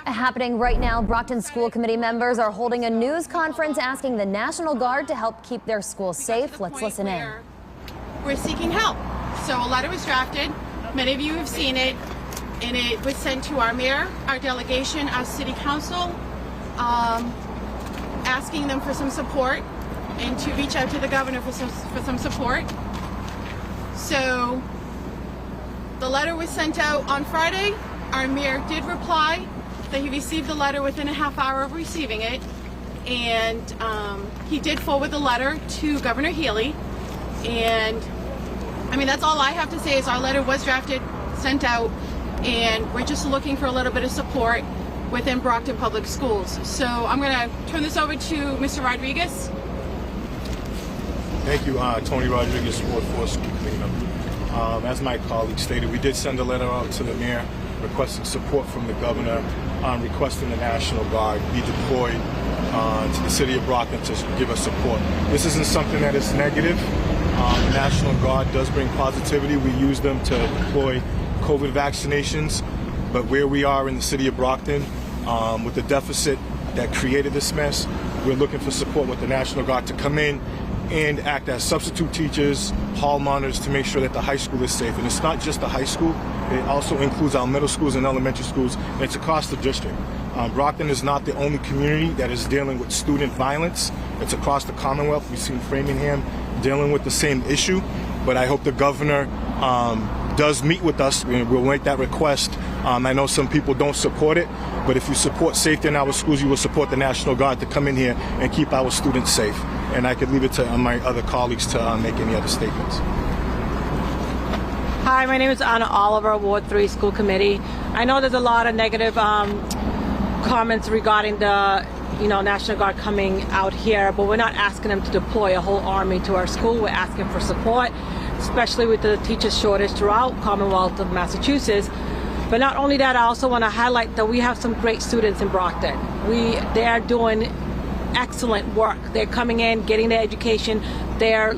Happening right now, Brockton School Committee members are holding a news conference asking the National Guard to help keep their schools safe. Let's listen in. We're seeking help. So a letter was drafted. Many of you have seen it, and it was sent to our mayor, our delegation, our city council, asking them for some support and to reach out to the governor for some support. So the letter was sent out on Friday. Our mayor did reply that he received the letter within a half hour of receiving it, and he did forward the letter to Governor Healy. And I mean, that's all I have to say is our letter was drafted, sent out, and we're just looking for a little bit of support within Brockton Public Schools. So I'm going to turn this over to Mr. Rodriguez. Thank you, Tony Rodriguez, Ward 4 School Committee member. As my colleague stated, we did send a letter out to the mayor requesting support from the governor, requesting the National Guard be deployed to the city of Brockton to give us support. This isn't something that is negative. The National Guard does bring positivity. We use them to deploy COVID vaccinations, but where we are in the city of Brockton, with the deficit that created this mess, we're looking for support with the National Guard to come in and act as substitute teachers, hall monitors to make sure that the high school is safe. And it's not just the high school, it also includes our middle schools and elementary schools, and it's across the district. Brockton is not the only community that is dealing with student violence. It's across the Commonwealth. We've seen Framingham dealing with the same issue, but I hope the governor does meet with us. We'll make that request. I know some people don't support it, but if you support safety in our schools, you will support the National Guard to come in here and keep our students safe. And I could leave it to my other colleagues to make any other statements. Hi, my name is Anna Oliver, Ward 3 School Committee. I know there's a lot of negative comments regarding the National Guard coming out here, but we're not asking them to deploy a whole army to our school. We're asking for support, especially with the teacher shortage throughout Commonwealth of Massachusetts. But not only that, I also want to highlight that we have some great students in Brockton. They are doing excellent work. They're coming in, getting their education. They're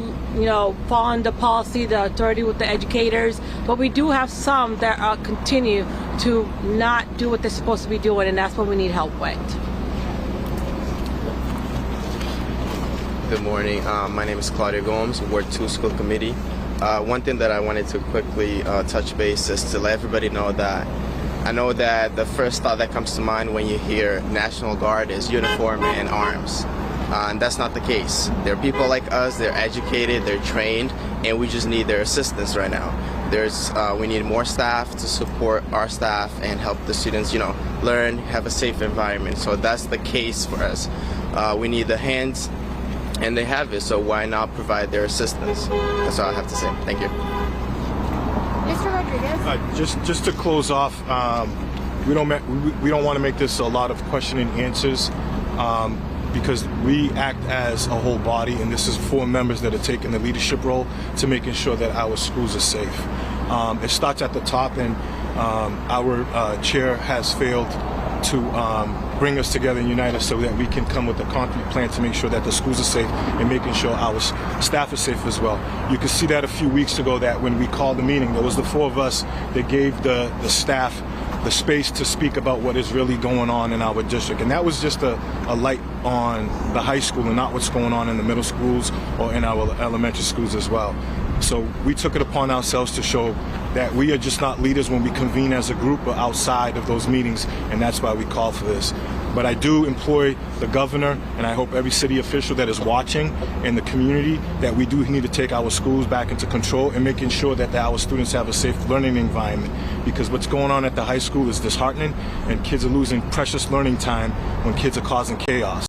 following the policy, the authority with the educators. But we do have some that continue to not do what they're supposed to be doing, and that's what we need help with. Good morning. My name is Claudia Gomes, Ward 2 School Committee. One thing that I wanted to quickly touch base is to let everybody know that I know that the first thought that comes to mind when you hear National Guard is uniform and arms. And that's not the case. There are people like us, they're educated, they're trained, and we just need their assistance right now. We need more staff to support our staff and help the students, learn, have a safe environment. So that's the case for us. We need the hands, and they have it, so why not provide their assistance? That's all I have to say. Thank you. Mr. Rodriguez? Just to close off, we don't want to make this a lot of question and answers, because we act as a whole body, and this is 4 members that are taking the leadership role to making sure that our schools are safe. It starts at the top, and our chair has failed to bring us together and unite us so that we can come with a concrete plan to make sure that the schools are safe and making sure our staff is safe as well. You could see that a few weeks ago, that when we called the meeting, there was the 4 of us that gave the staff the space to speak about what is really going on in our district. And that was just a light on the high school and not what's going on in the middle schools or in our elementary schools as well. So we took it upon ourselves to show that we are just not leaders when we convene as a group or outside of those meetings, and that's why we call for this. But I do employ the governor, and I hope every city official that is watching in the community, that we do need to take our schools back into control and making sure that our students have a safe learning environment. Because what's going on at the high school is disheartening, and kids are losing precious learning time when kids are causing chaos.